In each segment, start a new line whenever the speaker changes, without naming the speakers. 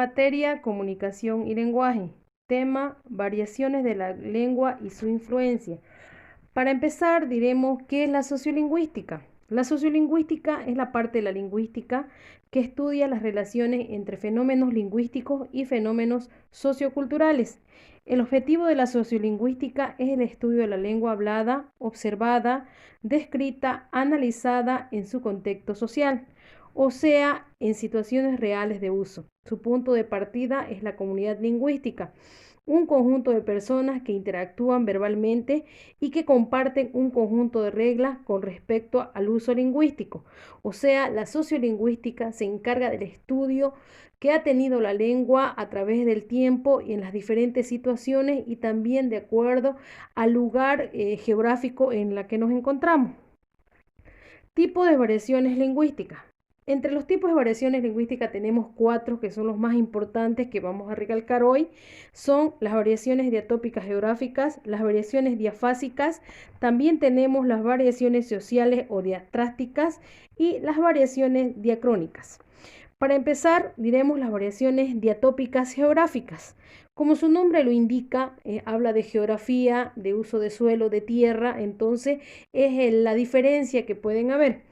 materia, comunicación y lenguaje. Tema, variaciones de la lengua y su influencia. Para empezar, diremos qué es la sociolingüística. La sociolingüística es la parte de la lingüística que estudia las relaciones entre fenómenos lingüísticos y fenómenos socioculturales. El objetivo de la sociolingüística es el estudio de la lengua hablada, observada, descrita, analizada en su contexto social, o sea, en situaciones reales de uso. Su punto de partida es la comunidad lingüística, un conjunto de personas que interactúan verbalmente y que comparten un conjunto de reglas con respecto al uso lingüístico. O sea, la sociolingüística se encarga del estudio que ha tenido la lengua a través del tiempo y en las diferentes situaciones y también de acuerdo al lugar geográfico en la que nos encontramos. Tipo de variaciones lingüísticas. Entre los tipos de variaciones lingüísticas tenemos 4 que son los más importantes que vamos a recalcar hoy. Son las variaciones diatópicas geográficas, las variaciones diafásicas, también tenemos las variaciones sociales o diastrásticas y las variaciones diacrónicas. Para empezar, diremos las variaciones diatópicas geográficas. Como su nombre lo indica, habla de geografía, de uso de suelo, de tierra, entonces es la diferencia que pueden haber.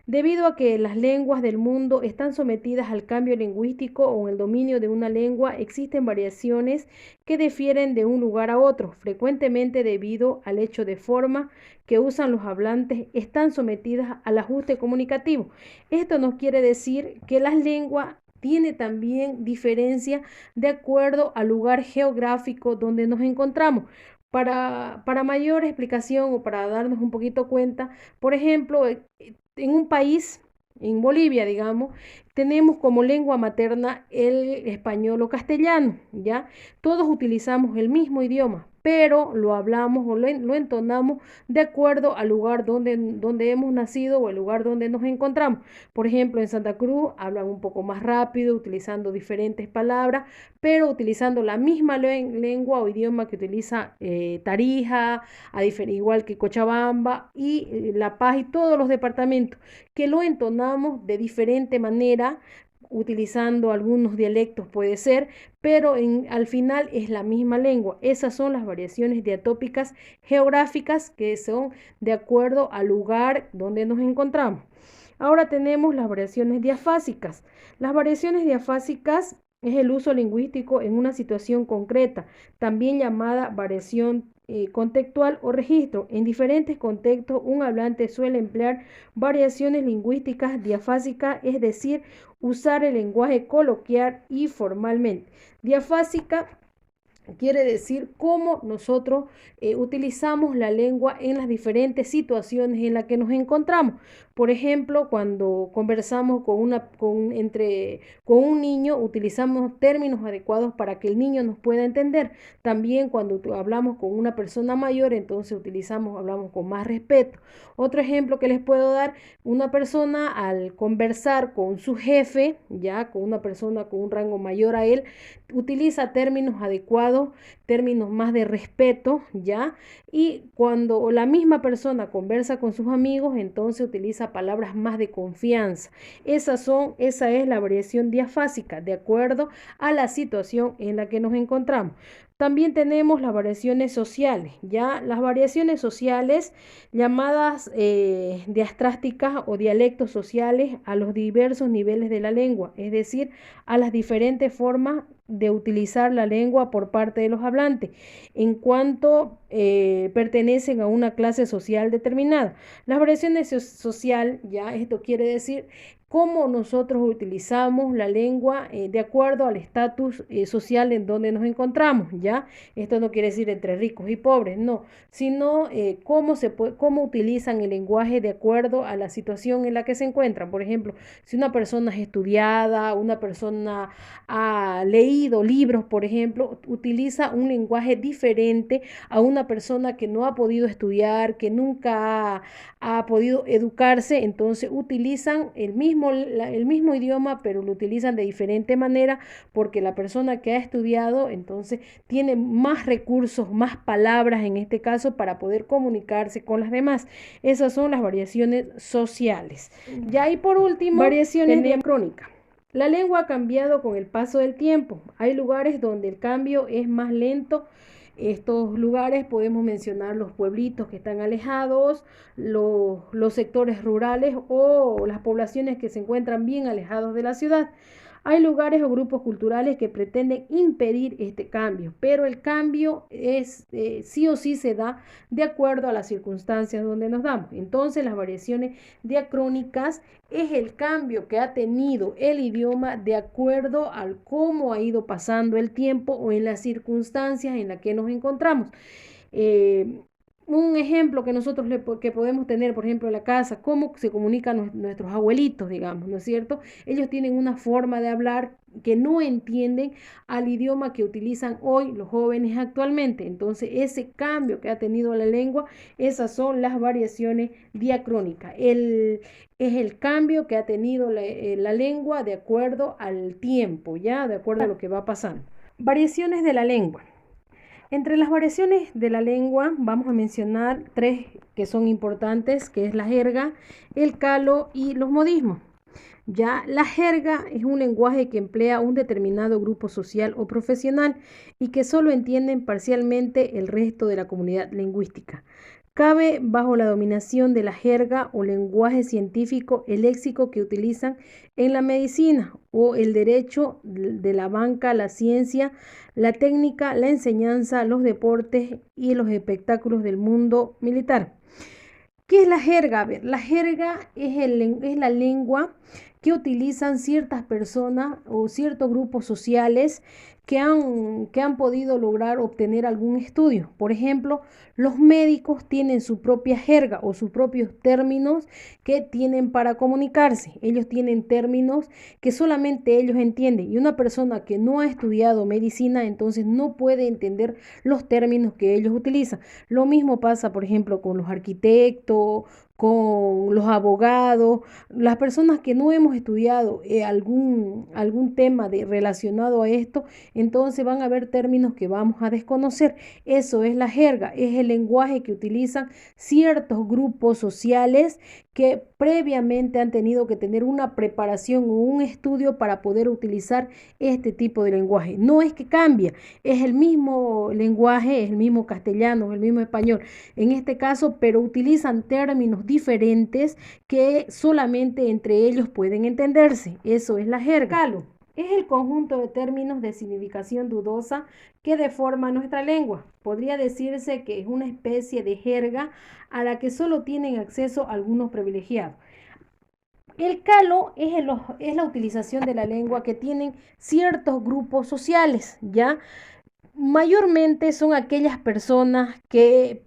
Debido a que las lenguas del mundo están sometidas al cambio lingüístico o en el dominio de una lengua, existen variaciones que difieren de un lugar a otro, frecuentemente debido al hecho de forma que usan los hablantes, están sometidas al ajuste comunicativo. Esto nos quiere decir que las lenguas tiene también diferencia de acuerdo al lugar geográfico donde nos encontramos. Para mayor explicación o para darnos un poquito cuenta, por ejemplo, en un país, en Bolivia, digamos, tenemos como lengua materna el español o castellano, ¿ya? Todos utilizamos el mismo idioma, pero lo hablamos o lo entonamos de acuerdo al lugar donde hemos nacido o el lugar donde nos encontramos. Por ejemplo, en Santa Cruz hablan un poco más rápido, utilizando diferentes palabras, pero utilizando la misma lengua o idioma que utiliza Tarija, igual que Cochabamba y La Paz y todos los departamentos, que lo entonamos de diferente manera, utilizando algunos dialectos puede ser, pero al final es la misma lengua. Esas son las variaciones diatópicas geográficas que son de acuerdo al lugar donde nos encontramos. Ahora tenemos las variaciones diafásicas. Las variaciones diafásicas es el uso lingüístico en una situación concreta, también llamada variación contextual o registro. En diferentes contextos, un hablante suele emplear variaciones lingüísticas diafásicas, es decir, usar el lenguaje coloquial y formalmente. Diafásica quiere decir cómo nosotros utilizamos la lengua en las diferentes situaciones en las que nos encontramos. Por ejemplo, cuando conversamos con un niño, utilizamos términos adecuados para que el niño nos pueda entender. También cuando hablamos con una persona mayor, entonces hablamos con más respeto. Otro ejemplo que les puedo dar, una persona al conversar con su jefe, ya con una persona con un rango mayor a él, utiliza términos adecuados, términos más de respeto, ¿ya? Y cuando la misma persona conversa con sus amigos, entonces utiliza palabras más de confianza. Esa es la variación diafásica, de acuerdo a la situación en la que nos encontramos. También tenemos las variaciones sociales, ya las variaciones sociales llamadas diastrásticas o dialectos sociales a los diversos niveles de la lengua, es decir, a las diferentes formas de utilizar la lengua por parte de los hablantes en cuanto pertenecen a una clase social determinada. Las variaciones social, ya esto quiere decir cómo nosotros utilizamos la lengua de acuerdo al estatus social en donde nos encontramos, ¿ya? Esto no quiere decir entre ricos y pobres, no, sino cómo utilizan el lenguaje de acuerdo a la situación en la que se encuentran. Por ejemplo, si una persona es estudiada, una persona ha leído libros, por ejemplo, utiliza un lenguaje diferente a una persona que no ha podido estudiar, que nunca ha podido educarse, entonces utilizan el mismo idioma, pero lo utilizan de diferente manera porque la persona que ha estudiado entonces tiene más recursos, más palabras en este caso para poder comunicarse con las demás. Esas son las variaciones sociales. Ya y por último, variaciones diacrónicas. La lengua ha cambiado con el paso del tiempo. Hay lugares donde el cambio es más lento. Estos lugares podemos mencionar los pueblitos que están alejados, los sectores rurales o las poblaciones que se encuentran bien alejados de la ciudad. Hay lugares o grupos culturales que pretenden impedir este cambio, pero el cambio es sí o sí se da de acuerdo a las circunstancias donde nos damos. Entonces, las variaciones diacrónicas es el cambio que ha tenido el idioma de acuerdo al cómo ha ido pasando el tiempo o en las circunstancias en las que nos encontramos. Eh, un ejemplo que nosotros que podemos tener, por ejemplo, en la casa, cómo se comunican nuestros abuelitos, digamos, ¿no es cierto? Ellos tienen una forma de hablar que no entienden al idioma que utilizan hoy los jóvenes actualmente. Entonces, ese cambio que ha tenido la lengua, esas son las variaciones diacrónicas. Es el cambio que ha tenido la lengua de acuerdo al tiempo, ¿ya? De acuerdo a lo que va pasando. Variaciones de la lengua. Entre las variaciones de la lengua vamos a mencionar tres que son importantes, que es la jerga, el calo y los modismos. Ya la jerga es un lenguaje que emplea un determinado grupo social o profesional y que solo entienden parcialmente el resto de la comunidad lingüística. Cabe bajo la dominación de la jerga o lenguaje científico el léxico que utilizan en la medicina o el derecho de la banca, la ciencia, la técnica, la enseñanza, los deportes y los espectáculos del mundo militar. ¿Qué es la jerga? A ver, la jerga es la lengua que utilizan ciertas personas o ciertos grupos sociales que han podido lograr obtener algún estudio. Por ejemplo, los médicos tienen su propia jerga o sus propios términos que tienen para comunicarse. Ellos tienen términos que solamente ellos entienden y una persona que no ha estudiado medicina entonces no puede entender los términos que ellos utilizan. Lo mismo pasa, por ejemplo, con los arquitectos, con los abogados, las personas que no hemos estudiado algún tema relacionado a esto, entonces van a haber términos que vamos a desconocer. Eso es la jerga, es el lenguaje que utilizan ciertos grupos sociales que previamente han tenido que tener una preparación o un estudio para poder utilizar este tipo de lenguaje. No es que cambia, es el mismo lenguaje, es el mismo castellano, es el mismo español en este caso, pero utilizan términos diferentes que solamente entre ellos pueden entenderse. Eso es la jerga. Calo es el conjunto de términos de significación dudosa que deforma nuestra lengua. Podría decirse que es una especie de jerga a la que solo tienen acceso algunos privilegiados. El calo es la utilización de la lengua que tienen ciertos grupos sociales, ¿ya? Mayormente son aquellas personas que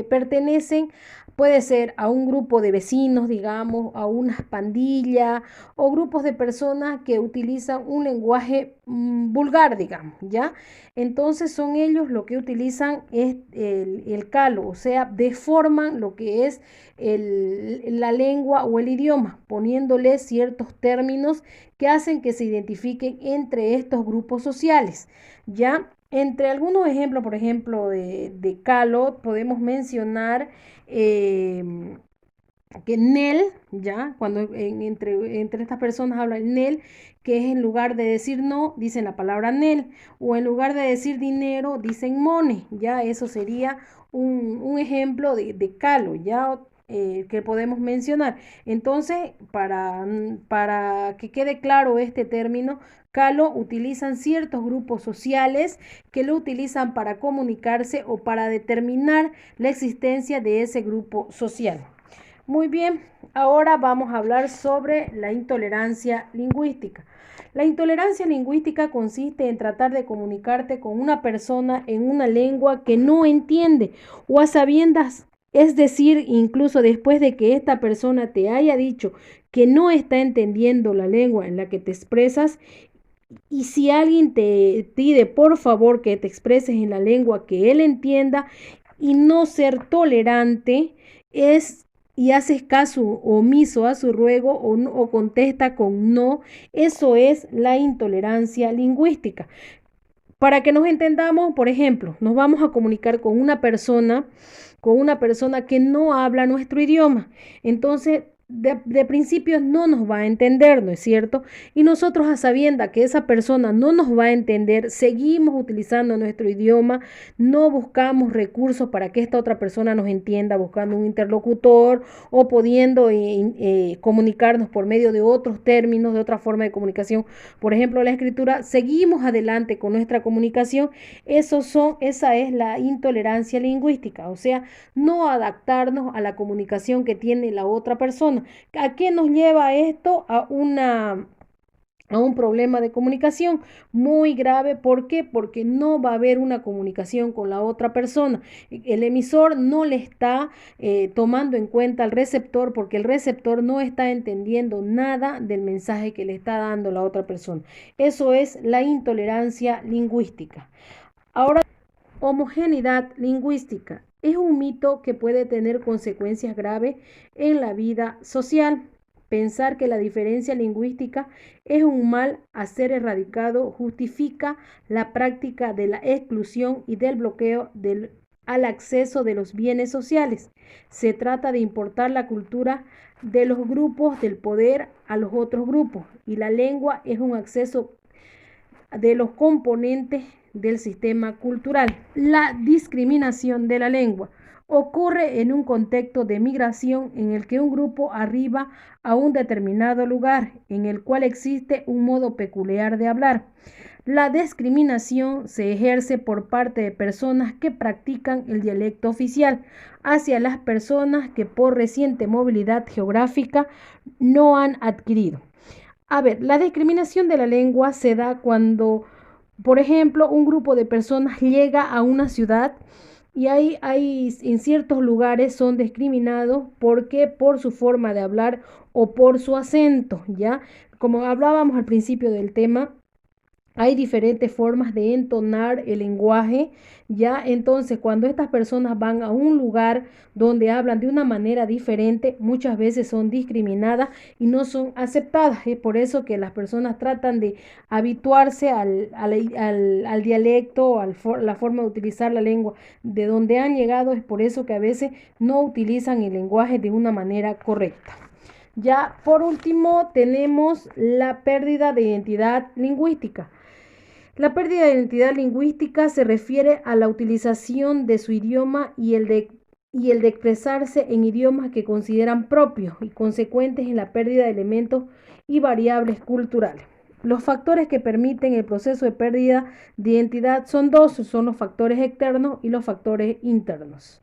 pertenecen, puede ser a un grupo de vecinos, digamos, a una pandilla o grupos de personas que utilizan un lenguaje vulgar, digamos, ¿ya? Entonces son ellos lo que utilizan es el calo, o sea, deforman lo que es la lengua o el idioma, poniéndole ciertos términos que hacen que se identifiquen entre estos grupos sociales. Ya, entre algunos ejemplos, por ejemplo, de calo, podemos mencionar que Nel, ya, cuando entre estas personas hablan Nel, que es en lugar de decir no, dicen la palabra Nel, o en lugar de decir dinero, dicen mone, ya, eso sería un ejemplo de calo, ya, que podemos mencionar. Entonces, para que quede claro este término, calo utilizan ciertos grupos sociales que lo utilizan para comunicarse o para determinar la existencia de ese grupo social. Muy bien, ahora vamos a hablar sobre la intolerancia lingüística. La intolerancia lingüística consiste en tratar de comunicarte con una persona en una lengua que no entiende o a sabiendas, es decir, incluso después de que esta persona te haya dicho que no está entendiendo la lengua en la que te expresas. Y si alguien te pide por favor que te expreses en la lengua que él entienda y no ser tolerante y haces caso omiso a su ruego o contesta con no, eso es la intolerancia lingüística. Para que nos entendamos, por ejemplo, nos vamos a comunicar con una persona que no habla nuestro idioma. Entonces, de principio no nos va a entender, ¿no es cierto? Y nosotros, a sabienda que esa persona no nos va a entender, seguimos utilizando nuestro idioma, no buscamos recursos para que esta otra persona nos entienda, buscando un interlocutor o pudiendo comunicarnos por medio de otros términos, de otra forma de comunicación, por ejemplo, la escritura. Seguimos adelante con nuestra comunicación. Esa es la intolerancia lingüística, o sea, no adaptarnos a la comunicación que tiene la otra persona. ¿A qué nos lleva esto? A un problema de comunicación muy grave. ¿Por qué? Porque no va a haber una comunicación con la otra persona. El emisor no le está tomando en cuenta al receptor, porque el receptor no está entendiendo nada del mensaje que le está dando la otra persona. Eso es la intolerancia lingüística. Ahora, homogeneidad lingüística. Es un mito que puede tener consecuencias graves en la vida social. Pensar que la diferencia lingüística es un mal a ser erradicado justifica la práctica de la exclusión y del bloqueo al acceso de los bienes sociales. Se trata de importar la cultura de los grupos del poder a los otros grupos, y la lengua es un acceso de los componentes del sistema cultural. La discriminación de la lengua ocurre en un contexto de migración en el que un grupo arriba a un determinado lugar en el cual existe un modo peculiar de hablar. La discriminación se ejerce por parte de personas que practican el dialecto oficial hacia las personas que por reciente movilidad geográfica no han adquirido. A ver, la discriminación de la lengua se da cuando, por ejemplo, un grupo de personas llega a una ciudad y hay en ciertos lugares son discriminados porque por su forma de hablar o por su acento, ¿ya? Como hablábamos al principio del tema, hay diferentes formas de entonar el lenguaje, ya. Entonces, cuando estas personas van a un lugar donde hablan de una manera diferente, muchas veces son discriminadas y no son aceptadas. Es por eso que las personas tratan de habituarse al dialecto, la forma de utilizar la lengua de donde han llegado. Es por eso que a veces no utilizan el lenguaje de una manera correcta. Ya, por último, tenemos la pérdida de identidad lingüística. La pérdida de identidad lingüística se refiere a la utilización de su idioma y el de expresarse en idiomas que consideran propios y consecuentes en la pérdida de elementos y variables culturales. Los factores que permiten el proceso de pérdida de identidad son dos, son los factores externos y los factores internos.